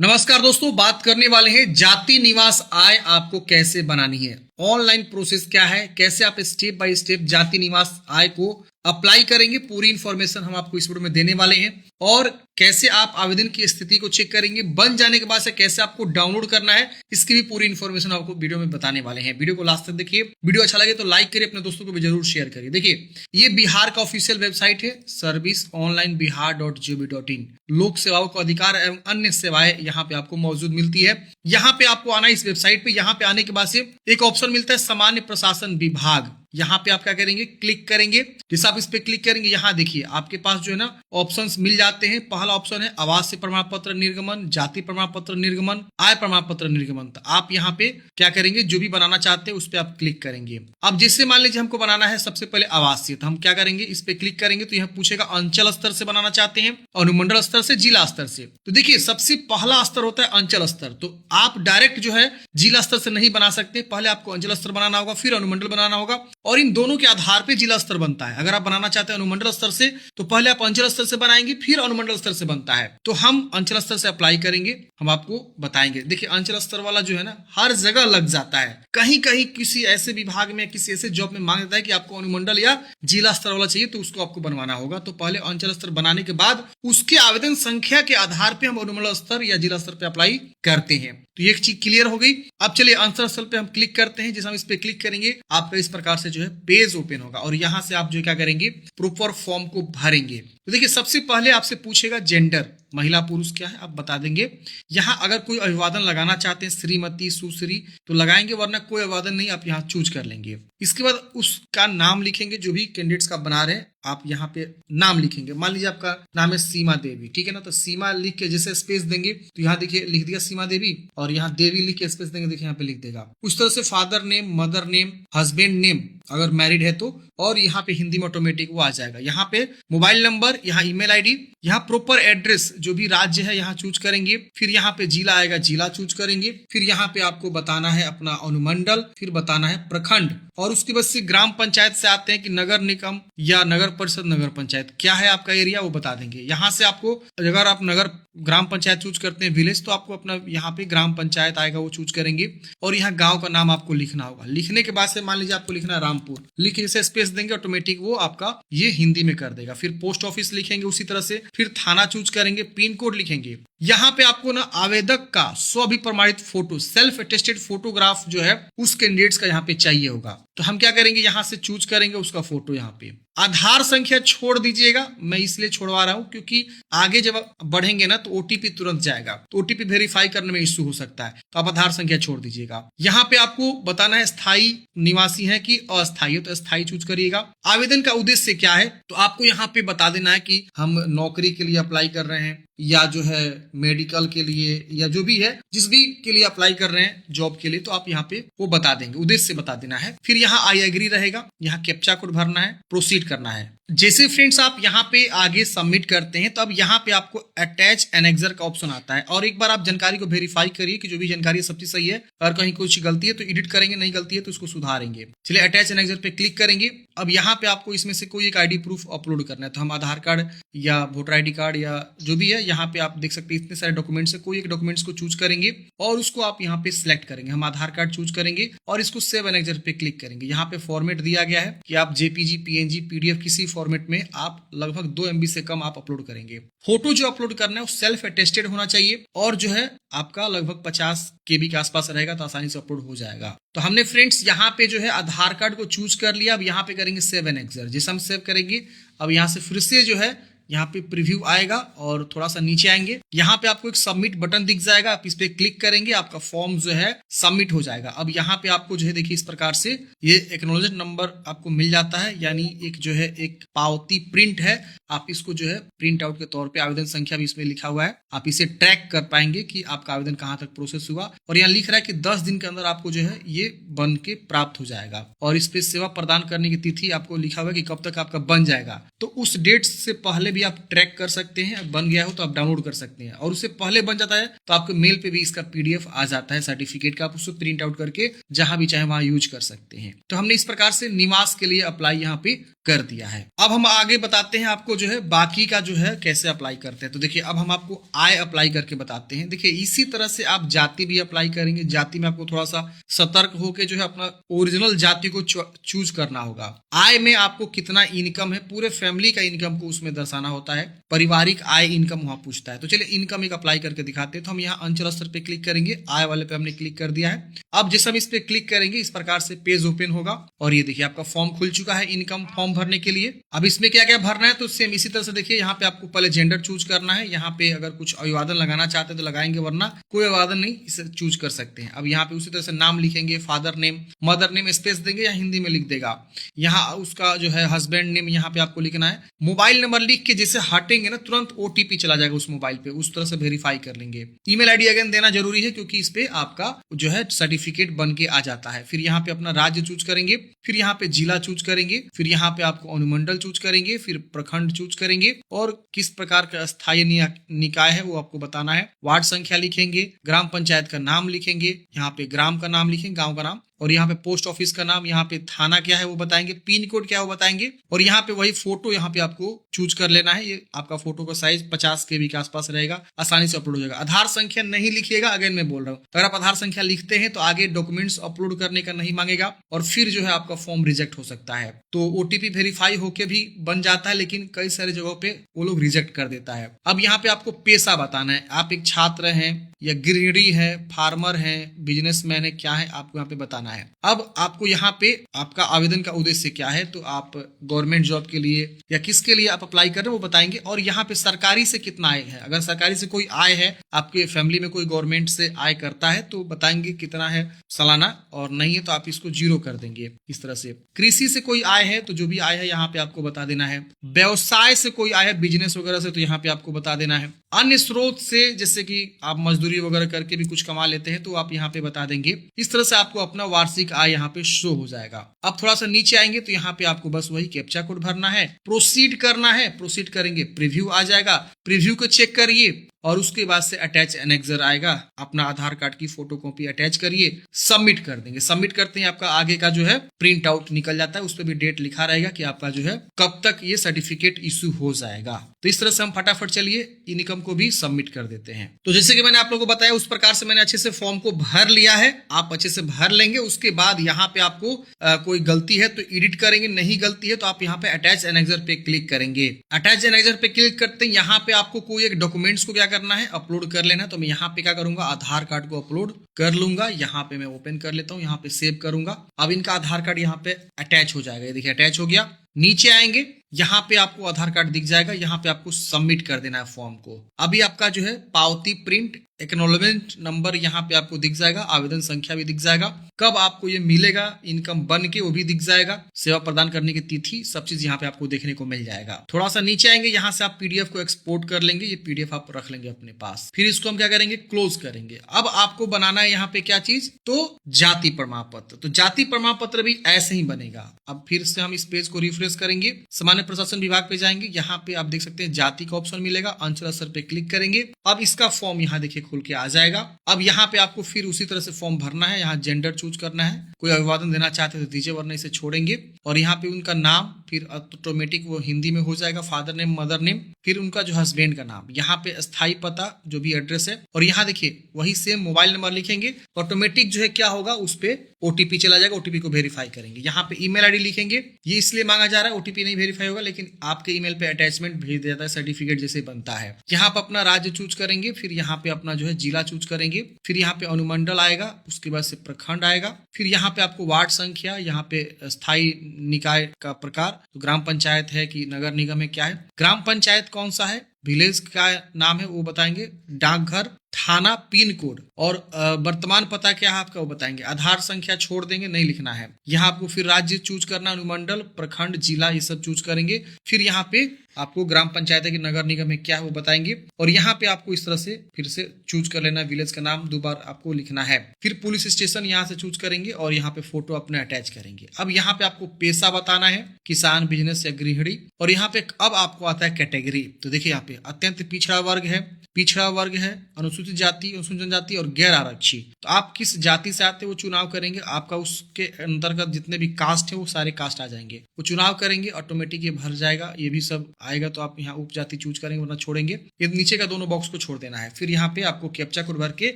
नमस्कार दोस्तों, बात करने वाले हैं जाति निवास आय आपको कैसे बनानी है। ऑनलाइन प्रोसेस क्या है, कैसे आप स्टेप बाय स्टेप जाति निवास आय को अप्लाई करेंगे, पूरी इंफॉर्मेशन हम आपको इस वीडियो में देने वाले हैं। और कैसे आप आवेदन की स्थिति को चेक करेंगे, बन जाने के बाद से कैसे आपको डाउनलोड करना है, इसकी भी पूरी इंफॉर्मेशन आपको वीडियो में बताने वाले हैं। वीडियो को लास्ट तक देखिए। वीडियो अच्छा लगे तो लाइक करिए, अपने दोस्तों को भी जरूर शेयर करिए। देखिए, ये बिहार का ऑफिशियल वेबसाइट है serviceonlineBihar.gov.in। लोक सेवाओं का अधिकार एवं अन्य सेवाएं यहाँ पे आपको मौजूद मिलती है। यहाँ पे आपको आना इस वेबसाइट पे। यहाँ पे आने के बाद से एक ऑप्शन मिलता है सामान्य प्रशासन विभाग। यहाँ पे आप क्या करेंगे, क्लिक करेंगे। जैसे आप इस पे क्लिक करेंगे, यहाँ देखिए आपके पास जो है ना ऑप्शंस मिल जाते हैं। पहला ऑप्शन है आवासीय प्रमाण पत्र निर्गमन, जाति प्रमाण पत्र निर्गमन, आय प्रमाण पत्र निर्गमन। तो आप यहाँ पे क्या करेंगे, जो भी बनाना चाहते हैं उस पे आप क्लिक करेंगे। अब जैसे मान लीजिए हमको बनाना है सबसे पहले आवासीय, तो हम क्या करेंगे, इस पे क्लिक करेंगे तो यहाँ पूछेगा अंचल स्तर से बनाना चाहते हैं, अनुमंडल स्तर से, जिला स्तर से। तो देखिए सबसे पहला स्तर होता है अंचल स्तर। तो आप डायरेक्ट जो है जिला स्तर से नहीं बना सकते, पहले आपको अंचल स्तर बनाना होगा, फिर अनुमंडल बनाना होगा, और इन दोनों के आधार पे जिला स्तर बनता है। अगर आप बनाना चाहते हैं अनुमंडल स्तर से तो पहले आप अंचल स्तर से बनाएंगे, फिर अनुमंडल स्तर से बनता है। तो हम अंचल स्तर से अप्लाई करेंगे, हम आपको बताएंगे। देखिए अंचल स्तर वाला जो है ना हर जगह लग जाता है। कहीं कहीं किसी ऐसे विभाग में, किसी ऐसे जॉब में मांग देता है कि आपको अनुमंडल या जिला स्तर वाला चाहिए, तो उसको आपको बनवाना होगा। तो पहले अंचल स्तर बनाने के बाद उसके आवेदन संख्या के आधार पे हम अनुमंडल स्तर या जिला स्तर पे अप्लाई करते हैं। तो ये एक चीज क्लियर हो गई। अब चलिए अंचल स्तर पे हम क्लिक करते हैं। जैसे हम इस पे क्लिक करेंगे, आपका इस प्रकार से जो है पेज ओपन होगा और यहाँ से आप जो क्या करेंगे, प्रॉपर फॉर्म को भरेंगे। तो देखिए सबसे पहले आपसे पूछेगा जेंडर, महिला पुरुष क्या है आप बता देंगे। यहाँ अगर कोई अभिवादन लगाना चाहते हैं, श्रीमती, सुश्री, तो लगाएंगे, वरना कोई अभिवादन नहीं, आप यहाँ चूज कर लेंगे। इसके बाद उसका नाम लिखेंगे, जो भी कैंडिडेट्स का बना रहे आप यहाँ पे नाम लिखेंगे। मान लीजिए आपका नाम है सीमा देवी, ठीक है ना, तो सीमा लिख के जैसे स्पेस देंगे तो यहाँ देखिए लिख दिया सीमा देवी, और यहाँ देवी लिख के स्पेस देंगे, देखिए यहाँ पे लिख देगा। उस तरह से father name, mother name, husband name अगर मैरिड है तो, और यहाँ पे हिंदी में ऑटोमेटिक वो आ जाएगा। यहाँ पे मोबाइल नंबर, यहाँ ईमेल आईडी, यहाँ प्रॉपर एड्रेस, जो भी राज्य है यहाँ चूज करेंगे। फिर यहाँ पे जिला आएगा, जिला चूज करेंगे। फिर यहाँ पे आपको बताना है अपना अनुमंडल, फिर बताना है प्रखंड, और उसके बाद से ग्राम पंचायत से आते हैं कि नगर निगम या नगर परिषद, नगर पंचायत क्या है आपका एरिया वो बता देंगे। यहाँ से आपको अगर आप नगर ग्राम पंचायत चूज करते हैं विलेज, तो आपको अपना यहाँ पे ग्राम पंचायत आएगा वो चूज करेंगे, और यहाँ गांव का नाम आपको लिखना होगा। लिखने के बाद से मान लीजिए आपको लिखना है रामपुर, लिख के जैसे स्पेस देंगे ऑटोमेटिक वो आपका ये हिंदी में कर देगा। फिर पोस्ट ऑफिस लिखेंगे उसी तरह से, फिर थाना चूज करेंगे, पिन कोड लिखेंगे। यहाँ पे आपको ना आवेदक का स्वअभिप्रमाणित फोटो, सेल्फ अटेस्टेड फोटोग्राफ जो है उस कैंडिडेट्स का यहाँ पे चाहिए होगा। तो हम क्या करेंगे, यहाँ से चूज करेंगे उसका फोटो। यहाँ पे आधार संख्या छोड़ दीजिएगा, मैं इसलिए छोड़वा रहा हूं क्योंकि आगे जब बढ़ेंगे ना तो ओटीपी तुरंत जाएगा, तो ओटीपी वेरीफाई करने में इश्यू हो सकता है, तो आप आधार संख्या छोड़ दीजिएगा। यहाँ पे आपको बताना है स्थायी निवासी है कि अस्थायी है, तो स्थायी चूज करिएगा। आवेदन का उद्देश्य क्या है, तो आपको यहाँ पे बता देना है कि हम नौकरी के लिए अप्लाई कर रहे हैं, या जो है मेडिकल के लिए, या जो भी है जिस भी के लिए अप्लाई कर रहे हैं जॉब के लिए, तो आप यहाँ पे वो बता देंगे, उद्देश्य बता देना है। फिर यहाँ आई एग्री रहेगा, यहाँ कैप्चा कोड भरना है, प्रोसीड करना है। जैसे फ्रेंड्स आप यहाँ पे आगे सबमिट करते हैं तो अब यहाँ पे आपको अटैच एनेक्सर का ऑप्शन आता है, और एक बार आप जानकारी को वेरीफाई करिए कि जो भी जानकारी है सब चीज सही है। अगर कहीं कुछ गलती है तो एडिट करेंगे, नहीं गलती है तो उसको सुधारेंगे। चलिए अटैच एनेक्सर पे क्लिक करेंगे। अब यहाँ पे आपको इसमें से कोई एक आईडी प्रूफ अपलोड करना है, तो हम आधार कार्ड या वोटर आईडी कार्ड या जो भी है, यहाँ पे आप देख सकते हैं इतने सारे डॉक्यूमेंट्स है, कोई एक डॉक्यूमेंट्स को चूज करेंगे और उसको आप यहाँ पे सिलेक्ट करेंगे। हम आधार कार्ड चूज करेंगे और इसको सेव एनेक्सर पे क्लिक करेंगे। यहाँ पे फॉर्मेट दिया गया है कि आप जेपीजी, पीएनजी, पीडीएफ किसी फॉर्मेट में आप लगभग 2 MB से कम आप अपलोड करेंगे। फोटो जो अपलोड करना है वो सेल्फ अटेस्टेड होना चाहिए, और जो है आपका लगभग 50 KB के आसपास रहेगा, तो आसानी से अपलोड हो जाएगा। तो हमने फ्रेंड्स यहाँ पे जो है आधार कार्ड को चूज कर लिया। अब यहाँ पे करेंगे सेव एनेक्सर। जैसे हम सेव करेंगे, अब यहाँ से फिर से जो है यहाँ पे प्रीव्यू आएगा और थोड़ा सा नीचे आएंगे, यहाँ पे आपको एक सबमिट बटन दिख जाएगा, आप इस पे क्लिक करेंगे, आपका फॉर्म जो है सबमिट हो जाएगा। अब यहाँ पे आपको जो है देखिए इस प्रकार से ये एक्नॉलेजमेंट नंबर आपको मिल जाता है, यानी एक जो है एक पावती प्रिंट है, आप इसको जो है प्रिंट आउट के तौर पे, आवेदन संख्या भी इसमें लिखा हुआ है, आप इसे ट्रैक कर पाएंगे कि आपका आवेदन कहाँ तक प्रोसेस हुआ। और यहाँ लिख रहा है कि 10 दिन के अंदर आपको जो है ये बन के प्राप्त हो जाएगा, और इस पे सेवा प्रदान करने की तिथि आपको लिखा हुआ है कि कब तक आपका बन जाएगा। तो उस डेट से पहले भी भी आप ट्रैक कर सकते हैं, बन गया हो तो आप डाउनलोड कर सकते हैं, और उससे पहले बन जाता है तो आपके मेल पे भी इसका PDF आ जाता है सर्टिफिकेट का, आप उसको प्रिंट आउट करके जहां भी चाहे वहां यूज कर सकते हैं। तो हमने इस प्रकार से निवास के लिए अप्लाई यहाँ पे कर दिया है। अब हम आगे बताते हैं आपको जो है बाकी का जो है कैसे अप्लाई करते हैं। तो देखिए अब हम आपको आय अप्लाई करके बताते हैं। देखिए इसी तरह से आप जाति भी अप्लाई करेंगे। जाति में आपको थोड़ा सा सतर्क होकर जो है अपना ओरिजिनल जाति को चूज करना होगा। आय में आपको कितना इनकम है, पूरे फैमिली का इनकम को उसमें दर्शाना होता है। पारिवारिक आय इनकम वहां पूछता है। तो चलिए इनकम एक अप्लाई करके दिखाते हैं। तो हम यहाँ अंचल स्तर पे क्लिक करेंगे, आय वाले पे हमने क्लिक कर दिया है। अब जैसे हम इस पे क्लिक करेंगे इस प्रकार से पेज ओपन होगा और ये देखिए आपका फॉर्म खुल चुका है इनकम फॉर्म भरने के लिए। अब इसमें क्या क्या भरना है तो सेम इसी तरह से देखिए यहाँ पे आपको पहले जेंडर चूज करना है। यहाँ पे अगर कुछ अभिवादन लगाना चाहते हैं तो लगाएंगे, वरना कोई अभिवादन नहीं, इसे चूज कर सकते हैं। अब यहाँ पे उसी तरह से नाम लिखेंगे, father name, mother name space देंगे या हिंदी में लिख देगा। यहाँ उसका जो है हस्बैंड नेम यहाँ पे आपको लिखना है। मोबाइल नंबर लिख के जैसे हटेंगे ना तुरंत OTP चला जाएगा उस मोबाइल पे, उस तरह से वेरीफाई कर लेंगे। ईमेल आईडी अगेन देना जरूरी है क्योंकि इस पे आपका जो है सर्टिफिकेट बन के आ जाता है। फिर यहाँ पे अपना राज्य चूज करेंगे, फिर यहाँ पे जिला चूज करेंगे, फिर यहाँ पे आपको अनुमंडल चूज करेंगे, फिर प्रखंड चूज करेंगे और किस प्रकार का स्थायी निकाय है वो आपको बताना है। वार्ड संख्या लिखेंगे, ग्राम पंचायत का नाम लिखेंगे, यहाँ पे ग्राम का नाम लिखेंगे, गांव का नाम, और यहाँ पे पोस्ट ऑफिस का नाम, यहाँ पे थाना क्या है वो बताएंगे, पिन कोड क्या है वो बताएंगे, और यहाँ पे वही फोटो यहाँ पे आपको चूज कर लेना है। ये आपका फोटो का साइज 50 KB के आसपास रहेगा, आसानी से अपलोड हो जाएगा। आधार संख्या नहीं लिखिएगा, अगेन मैं बोल रहा हूँ, अगर आप आधार संख्या लिखते हैं तो आगे डॉक्यूमेंट्स अपलोड करने का नहीं मांगेगा और फिर जो है आपका फॉर्म रिजेक्ट हो सकता है। तो OTP वेरीफाई होके भी बन जाता है, लेकिन कई सारे जगहों पे वो लोग रिजेक्ट कर देता है। अब यहाँ पे आपको पेशा बताना है, आप एक छात्र हैं या गृहिणी है, फार्मर है, बिजनेसमैन है, क्या है आपको यहाँ पे बताना है। अब आपको यहाँ पे आपका आवेदन का उद्देश्य क्या है, तो आप गवर्नमेंट जॉब के लिए या किसके लिए आप अप्लाई कर रहे हो वो बताएंगे, और यहाँ पे सरकारी से कितना आय है। अगर सरकारी से कोई आय है, आपके फैमिली में कोई गवर्नमेंट से आय करता है तो बताएंगे कितना है सालाना, और नहीं है तो आप इसको 0 कर देंगे। इस तरह से कृषि से कोई आय है तो जो भी आय है यहाँ पे आपको बता देना है। व्यवसाय से कोई आय है, बिजनेस वगैरह से, तो यहाँ पे आपको बता देना है। अन्य स्रोत से जैसे कि आप मजदूरी वगैरह करके भी कुछ कमा लेते हैं तो आप यहाँ पे बता देंगे। इस तरह से आपको अपना वार्षिक आय यहाँ पे शो हो जाएगा। अब थोड़ा सा नीचे आएंगे तो यहाँ पे आपको बस वही कैप्चा कोड भरना है, प्रोसीड करना है। प्रोसीड करेंगे, प्रीव्यू आ जाएगा, प्रीव्यू को चेक करिए और उसके बाद से अटैच एनेक्सर आएगा, अपना आधार कार्ड की फोटोकॉपी अटैच करिए, सबमिट कर देंगे। सबमिट करते हैं आपका आगे का जो है प्रिंट आउट निकल जाता है, उस पर भी डेट लिखा रहेगा कि आपका जो है कब तक ये सर्टिफिकेट इश्यू हो जाएगा। तो इस तरह से हम फटाफट चलिए इनकम को भी सबमिट कर देते हैं। तो जैसे कि मैंने आप लोगों को बताया उस प्रकार से मैंने अच्छे से फॉर्म को भर लिया है। आप अच्छे से भर लेंगे, उसके बाद यहाँ पे आपको कोई गलती है तो एडिट करेंगे, नहीं गलती है तो आप यहाँ पे अटैच एनेक्सर पे क्लिक करेंगे। अटैच एनेक्सर पे क्लिक करते हैं यहाँ पे आपको कोई एक डॉक्यूमेंट्स को क्या करना है, अपलोड कर लेना। तो मैं यहाँ पे क्या करूंगा, आधार कार्ड को अपलोड कर लूंगा। यहाँ पे मैं ओपन कर लेता हूँ, यहाँ पे सेव करूंगा। अब इनका आधार कार्ड यहाँ पे अटैच हो जाएगा, ये देखिए अटैच हो गया। नीचे आएंगे, यहाँ पे आपको आधार कार्ड दिख जाएगा, यहाँ पे आपको सबमिट कर देना है फॉर्म को। अभी आपका जो है पावती प्रिंट एक्नॉलेजमेंट नंबर यहाँ पे आपको दिख जाएगा, आवेदन संख्या भी दिख जाएगा, कब आपको ये मिलेगा इनकम बन के वो भी दिख जाएगा, सेवा प्रदान करने की तिथि, सब चीज यहाँ पे आपको देखने को मिल जाएगा। थोड़ा सा नीचे आएंगे, यहाँ से आप PDF को एक्सपोर्ट कर लेंगे, ये PDF आप रख लेंगे अपने पास। फिर इसको हम क्या करेंगे, क्लोज करेंगे। अब आपको बनाना है यहाँ पे क्या चीज, तो जाति प्रमाण पत्र। तो जाति प्रमाण पत्र भी ऐसे ही बनेगा। अब फिर से हम इस पेज को रिफ्रेश करेंगे, सामान्य प्रशासन विभाग पे जाएंगे, यहाँ पे आप देख सकते हैं जाति का ऑप्शन मिलेगा, अंचल स्तर पे क्लिक करेंगे। अब इसका फॉर्म यहाँ देखिए खुल के आ जाएगा। अब यहाँ पे आपको फिर उसी तरह से फॉर्म भरना है, यहाँ जेंडर चूज करना है, कोई अभिवादन देना चाहते हैं तो दीजिए वरना इसे छोड़ेंगे। और यहाँ पे उनका नाम फिर ऑटोमेटिक वो हिंदी में हो जाएगा, फादर नेम, मदर नेम, फिर उनका जो हस्बैंड का नाम, यहाँ पे स्थायी पता जो भी एड्रेस है, और यहाँ देखिए वही सेम मोबाइल नंबर लिखेंगे, ऑटोमेटिक जो है क्या होगा उस पे OTP चला जाएगा, OTP को वेरीफाई करेंगे। यहाँ पे ईमेल आईडी लिखेंगे, ये इसलिए मांगा जा रहा है OTP नहीं वेरीफाई होगा, लेकिन आपके ईमेल पे अटैचमेंट भेज दिया जाता है, सर्टिफिकेट जैसे बनता है। यहाँ पे अपना राज्य चूज करेंगे, फिर यहाँ पे अपना जो है जिला चूज करेंगे, फिर यहाँ पे अनुमंडल आएगा, उसके बाद से प्रखंड आएगा, फिर यहाँ पे आपको वार्ड संख्या, यहाँ पे स्थायी निकाय का प्रकार, तो ग्राम पंचायत है कि नगर निगम है क्या है, ग्राम पंचायत कौन सा है, विलेज का नाम है वो बताएंगे, डाकघर थाना, पिन कोड और वर्तमान पता क्या है आपका वो बताएंगे। आधार संख्या छोड़ देंगे, नहीं लिखना है। यहाँ आपको फिर राज्य चूज करना, अनुमंडल, प्रखंड, जिला, ये सब चूज करेंगे। फिर यहाँ पे आपको ग्राम पंचायत है कि नगर निगम है क्या है वो बताएंगे। और यहाँ पे आपको इस तरह से फिर से चूज कर लेना, विलेज का नाम 2 बार आपको लिखना है। फिर पुलिस स्टेशन यहाँ से चूज करेंगे और यहाँ पे फोटो अपने अटैच करेंगे। अब यहाँ पे आपको पेशा बताना है, किसान, बिजनेस या गृहिणी। और यहाँ पे अब आपको आता है कैटेगरी। तो देखिए यहाँ पे अत्यंत पिछड़ा वर्ग है, अनुसूचित जाति, अनुसूचित जनजाति और गैर आरक्षी। तो आप किस जाति से आते हैं वो चुनाव करेंगे। आपका उसके अंतर्गत जितने भी कास्ट है वो सारे कास्ट आ जाएंगे, वो चुनाव करेंगे, ऑटोमेटिक ये भर जाएगा। ये भी सब आएगा तो आप यहाँ उपजाति चूज करेंगे, वरना छोड़ेंगे। ये नीचे का दोनों बॉक्स को छोड़ देना है। फिर यहाँ पे आपको कैप्चा कोड भर के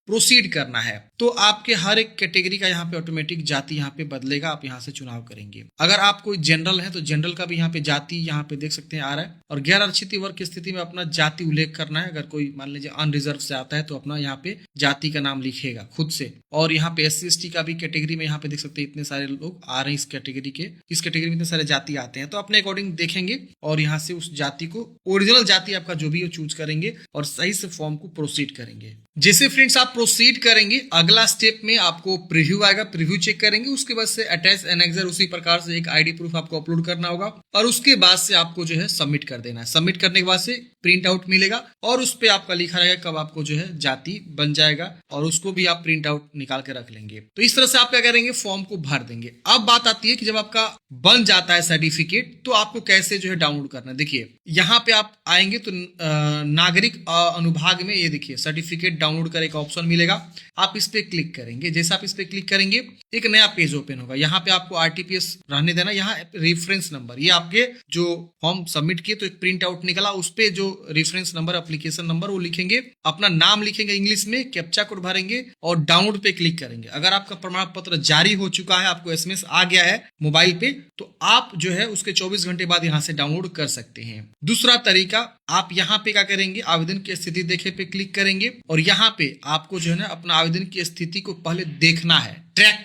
प्रोसीड करना है। तो आपके हर एक कैटेगरी का यहाँ पे ऑटोमेटिक जाति यहाँ पे बदलेगा, आप यहाँ से चुनाव करेंगे। अगर आप कोई जनरल है तो जनरल का भी यहाँ पे जाति यहाँ पे देख सकते हैं आ रहा है। और गैर आरक्षित वर्ग की स्थिति में अपना जाति उल्लेख करना है। अगर कोई मान लीजिए अनरिजर्व से आता है तो अपना यहाँ पे जाति का नाम लिखेगा खुद से। और यहाँ पे SC/ST का भी कैटेगरी में यहाँ पे देख सकते हैं इतने सारे लोग आ रहे हैं इस कैटेगरी में इतने सारे जाति आते हैं। तो अपने अकॉर्डिंग देखेंगे और यहाँ से उस जाति को, ओरिजिनल जाति आपका जो भी है चूज करेंगे और सही से फॉर्म को प्रोसीड करेंगे। जैसे फ्रेंड्स आप प्रोसीड करेंगे, अगला स्टेप में आपको प्रीव्यू आएगा, प्रीव्यू चेक करेंगे। उसके बाद से अटैच एनेक्सर उसी प्रकार से एक ID प्रूफ आपको अपलोड करना होगा और उसके बाद से आपको जो है सबमिट कर देना है। सबमिट करने के बाद से प्रिंट आउट मिलेगा और उस पे आपका लिखा रहेगा कब आपको जो है जाति बन जाएगा और उसको भी आप प्रिंट आउट निकाल के रख लेंगे। तो इस तरह से आप क्या करेंगे, फॉर्म को भर देंगे। अब बात आती है कि जब आपका बन जाता है सर्टिफिकेट तो आपको कैसे जो है डाउनलोड करना है। देखिए यहाँ पे आप आएंगे तो नागरिक अनुभाग में ये देखिए सर्टिफिकेट डाउनलोड करे का ऑप्शन मिलेगा। आप इस पे क्लिक करेंगे। जैसे आप इस पे क्लिक करेंगे एक नया पेज ओपन होगा। यहाँ पे आपको RTPS रहने देना। यहाँ रेफरेंस नंबर, ये आपके जो फॉर्म सबमिट किए तो एक प्रिंट आउट निकला, उस पे जो रेफरेंस नंबर, एप्लीकेशन नंबर वो लिखेंगे, अपना नाम लिखेंगे इंग्लिश में, कैप्चा कोड भरेंगे और डाउनलोड पे क्लिक करेंगे। अगर आपका प्रमाण पत्र जारी हो चुका है, आपको SMS आ गया है मोबाइल पे, तो आप जो है उसके 24 घंटे बाद यहाँ से डाउनलोड कर सकते हैं। दूसरा तरीका, आप यहाँ पे क्या करेंगे, आवेदन की स्थिति देखे पे क्लिक करेंगे और यहाँ पे आपको जो है ना अपना आवेदन की स्थिति को पहले देखना है, ट्रैक